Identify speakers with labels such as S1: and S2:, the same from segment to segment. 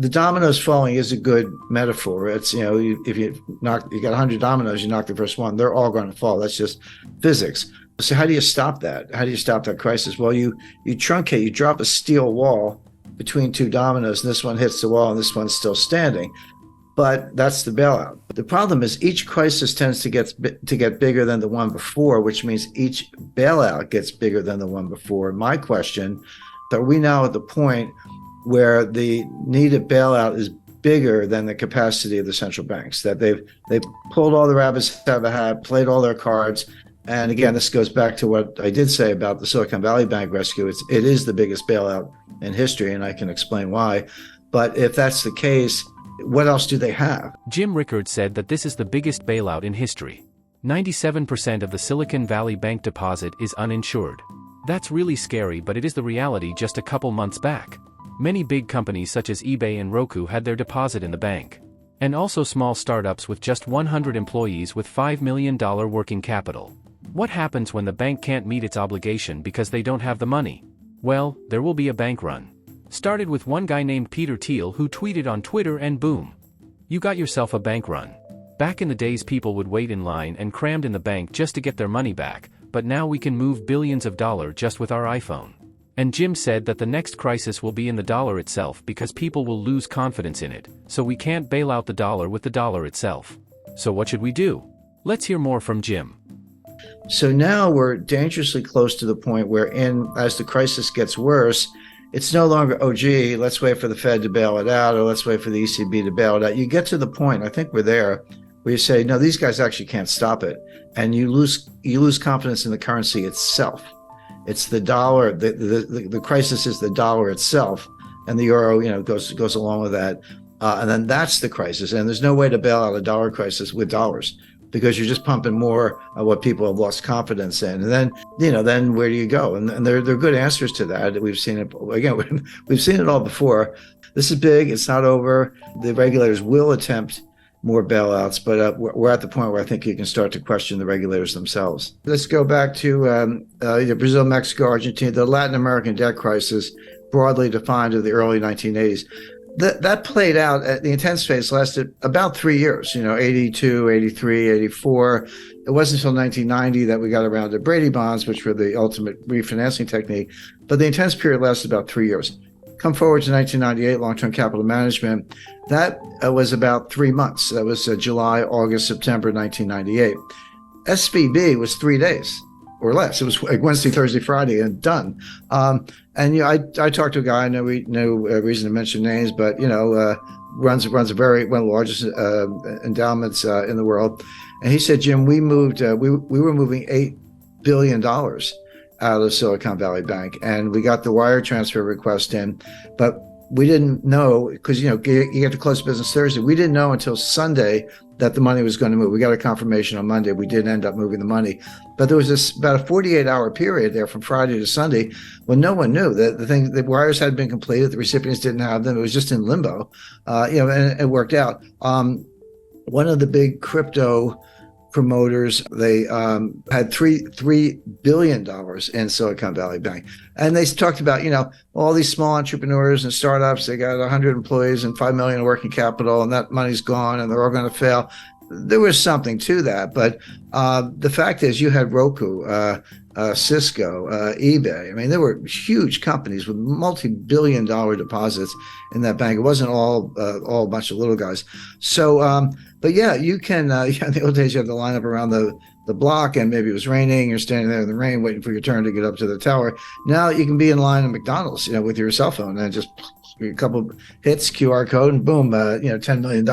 S1: The dominoes falling is a good metaphor. It's, if you got 100 dominoes, you knock the first one, they're all going to fall. That's just physics. So how do you stop that? How do you stop that crisis? Well, you truncate, you drop a steel wall between two dominoes, and this one hits the wall and this one's still standing. But that's the bailout. The problem is each crisis tends to get bigger than the one before, which means each bailout gets bigger than the one before. My question, are we now at the point where the needed bailout is bigger than the capacity of the central banks, that they've pulled all the rabbits out of a hat, played all their cards? And again, this goes back to what I did say about the Silicon Valley Bank rescue. It is the biggest bailout in history, and I can explain why. But if that's the case, what else do they have?
S2: Jim Rickards said that this is the biggest bailout in history. 97% of the Silicon Valley Bank deposit is uninsured. That's really scary, but it is the reality just a couple months back. Many big companies such as eBay and Roku had their deposit in the bank. And also small startups with just 100 employees with $5 million working capital. What happens when the bank can't meet its obligation because they don't have the money? Well, there will be a bank run. Started with one guy named Peter Thiel who tweeted on Twitter, and boom. You got yourself a bank run. Back in the days, people would wait in line and crammed in the bank just to get their money back, but now we can move billions of dollars just with our iPhone. And Jim said that the next crisis will be in the dollar itself because people will lose confidence in it, so we can't bail out the dollar with the dollar itself. So what should we do? Let's hear more from Jim.
S1: So now we're dangerously close to the point where, as the crisis gets worse, it's no longer, oh, gee, let's wait for the Fed to bail it out, or let's wait for the ECB to bail it out. You get to the point, I think we're there, where you say, no, these guys actually can't stop it. And you lose confidence in the currency itself. It's the dollar. The crisis is the dollar itself, and the euro, goes along with that. And then that's the crisis. And there's no way to bail out a dollar crisis with dollars, because you're just pumping more of what people have lost confidence in. And then, then where do you go? And there are good answers to that. We've seen it again. We've seen it all before. This is big. It's not over. The regulators will attempt more bailouts, but we're at the point where I think you can start to question the regulators themselves. Let's go back to Brazil, Mexico, Argentina, the Latin American debt crisis, broadly defined of the early 1980s. That played out, the intense phase lasted about 3 years, 82, 83, 84. It wasn't until 1990 that we got around to Brady bonds, which were the ultimate refinancing technique. But the intense period lasted about 3 years. Come forward to 1998, long-term capital management. That was about 3 months. That was July, August, September 1998. SVB was 3 days or less. It was like Wednesday, Thursday, Friday, and done. I talked to a guy. I know no reason to mention names, but runs one of the largest endowments in the world. And he said, Jim, we were moving $8 billion out of Silicon Valley Bank, and we got the wire transfer request in, but we didn't know, because you get to close business Thursday. We didn't know until Sunday that the money was going to move. We got a confirmation on Monday. We did end up moving the money, but there was about a 48-hour period there from Friday to Sunday when no one knew that the wires had been completed. The recipients didn't have them. It was just in limbo, and it worked out. One of the big crypto promoters, they had $3 billion in Silicon Valley Bank. And they talked about, all these small entrepreneurs and startups, they got 100 employees and $5 million in working capital, and that money's gone and they're all going to fail. There was something to that. But the fact is, you had Roku, Cisco, eBay. I mean, there were huge companies with multi-billion-dollar deposits in that bank. It wasn't all a bunch of little guys. So, but yeah, you can. In the old days, you had to line up around the block, and maybe it was raining. You're standing there in the rain, waiting for your turn to get up to the tower. Now you can be in line at McDonald's, with your cell phone, and just a couple hits, QR code, and boom, $10 million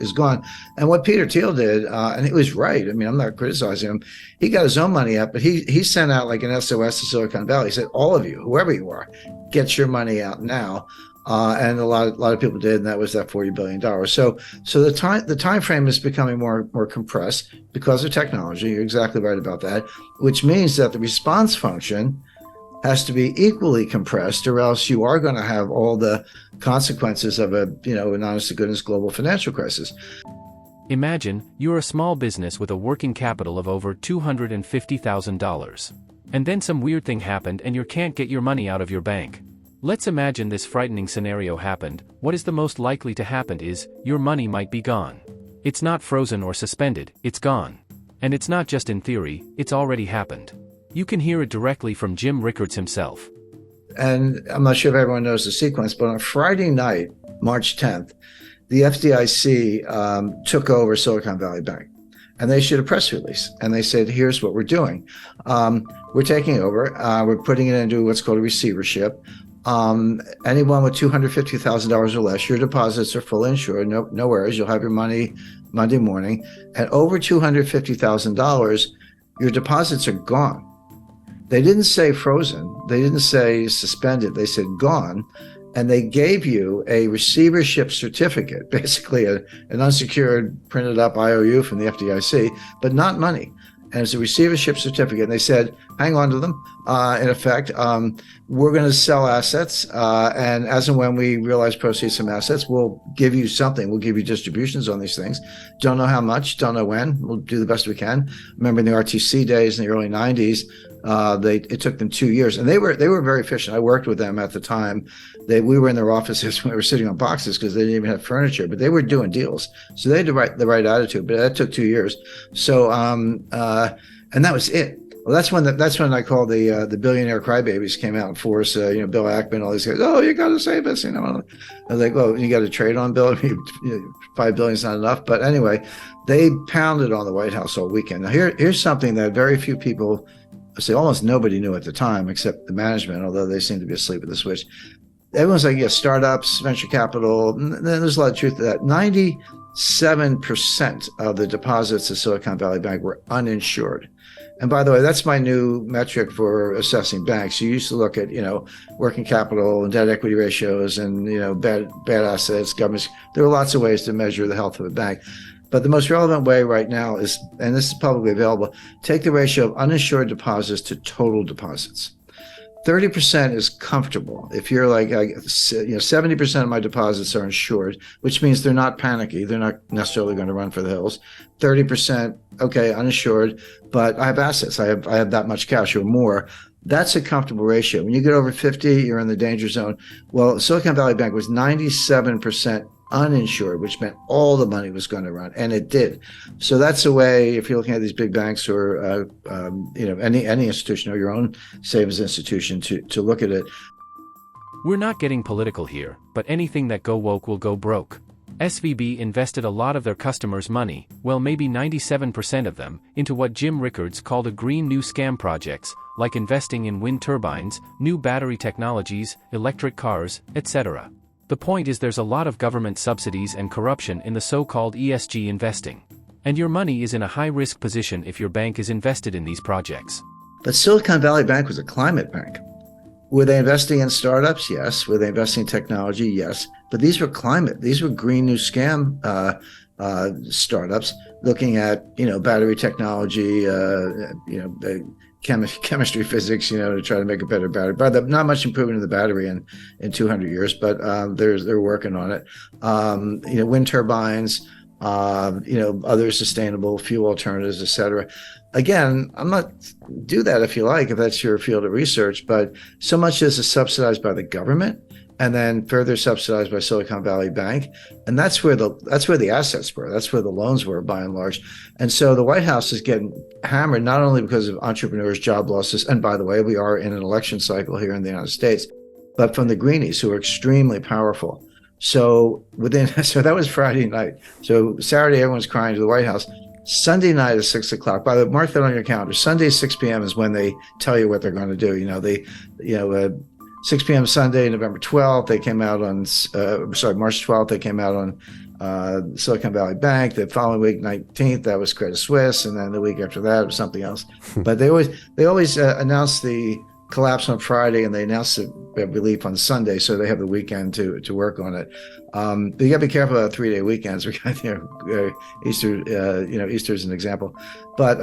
S1: is gone. And what Peter Thiel did, and he was right. I mean, I'm not criticizing him. He got his own money up, but he sent out like an SOS to Silicon Valley. He said, all of you, whoever you are, get your money out now. And a lot of people did, and that was that $40 billion. So the time frame is becoming more compressed because of technology. You're exactly right about that, which means that the response function has to be equally compressed, or else you are going to have all the consequences of an honest to goodness global financial crisis.
S2: Imagine you're a small business with a working capital of over $250,000. And then some weird thing happened and you can't get your money out of your bank. Let's imagine this frightening scenario happened. What is the most likely to happen is, your money might be gone. It's not frozen or suspended, it's gone. And it's not just in theory, it's already happened. You can hear it directly from Jim Rickards himself.
S1: And I'm not sure if everyone knows the sequence, but on Friday night, March 10th, the FDIC took over Silicon Valley Bank. And they issued a press release. And they said, here's what we're doing. We're taking over. We're putting it into what's called a receivership. Anyone with $250,000 or less, your deposits are fully insured. No worries. You'll have your money Monday morning. And over $250,000, your deposits are gone. They didn't say frozen. They didn't say suspended. They said gone. And they gave you a receivership certificate, basically an unsecured printed up IOU from the FDIC, but not money. And it's a receivership certificate. And they said, hang on to them. In effect, we're going to sell assets. And as and when we realize proceeds from assets, we'll give you something. We'll give you distributions on these things. Don't know how much, don't know when. We'll do the best we can. Remember in the RTC days in the early 90s, it took them 2 years. And they were very efficient. I worked with them at the time. We were in their offices when we were sitting on boxes because they didn't even have furniture, but they were doing deals. So they had the right attitude, but that took 2 years. So, and that was it. Well, that's when I call the billionaire crybabies came out in force. Bill Ackman, all these guys. Oh, you got to save us. I was like, well, you got to trade on Bill. $5 billion is not enough. But anyway, they pounded on the White House all weekend. Now here's something that very few people, almost nobody knew at the time, except the management, although they seem to be asleep at the switch. Everyone's like, yeah, startups, venture capital. And there's a lot of truth to that. 97% of the deposits of Silicon Valley Bank were uninsured. And by the way, that's my new metric for assessing banks. You used to look at, working capital and debt equity ratios and, bad assets, governments. There are lots of ways to measure the health of a bank. But the most relevant way right now is, and this is publicly available, take the ratio of uninsured deposits to total deposits. 30% is comfortable. If you're like, 70% of my deposits are insured, which means they're not panicky. They're not necessarily going to run for the hills. 30%, okay, uninsured, but I have assets. I have that much cash or more. That's a comfortable ratio. When you get over 50, you're in the danger zone. Well, Silicon Valley Bank was 97% uninsured, which meant all the money was going to run, and it did. So that's a way, if you're looking at these big banks or any institution or your own savings institution, to look at it.
S2: We're not getting political here, but anything that go woke will go broke. SVB invested a lot of their customers' money, well maybe 97% of them, into what Jim Rickards called a green new scam projects, like investing in wind turbines, new battery technologies, electric cars, etc. The point is there's a lot of government subsidies and corruption in the so-called ESG investing. And your money is in a high-risk position if your bank is invested in these projects.
S1: But Silicon Valley Bank was a climate bank. Were they investing in startups? Yes. Were they investing in technology? Yes. But these were climate. These were green new scam startups looking at, battery technology, chemistry, physics, to try to make a better battery. But not much improvement in the battery in 200 years, but they're working on it. Wind turbines, other sustainable fuel alternatives, et cetera. Again, I'm not do that if you like, if that's your field of research, but so much as is subsidized by the government and then further subsidized by Silicon Valley Bank. And that's where the assets were. That's where the loans were by and large. And so the White House is getting hammered, not only because of entrepreneurs, job losses, and by the way, we are in an election cycle here in the United States, but from the greenies who are extremely powerful. So that was Friday night. So Saturday, everyone's crying to the White House. Sunday night at 6 o'clock. By the way, mark that on your calendar. Sunday, 6 p.m. is when they tell you what they're going to do. 6 p.m. Sunday, November 12th, they came out on, March 12th, they came out on Silicon Valley Bank. The following week, 19th, that was Credit Suisse. And then the week after that, it was something else. But they always announce the collapse on Friday and they announce the relief on Sunday. So they have the weekend to work on it. But you got to be careful about 3-day weekends. Easter, Easter's an example. But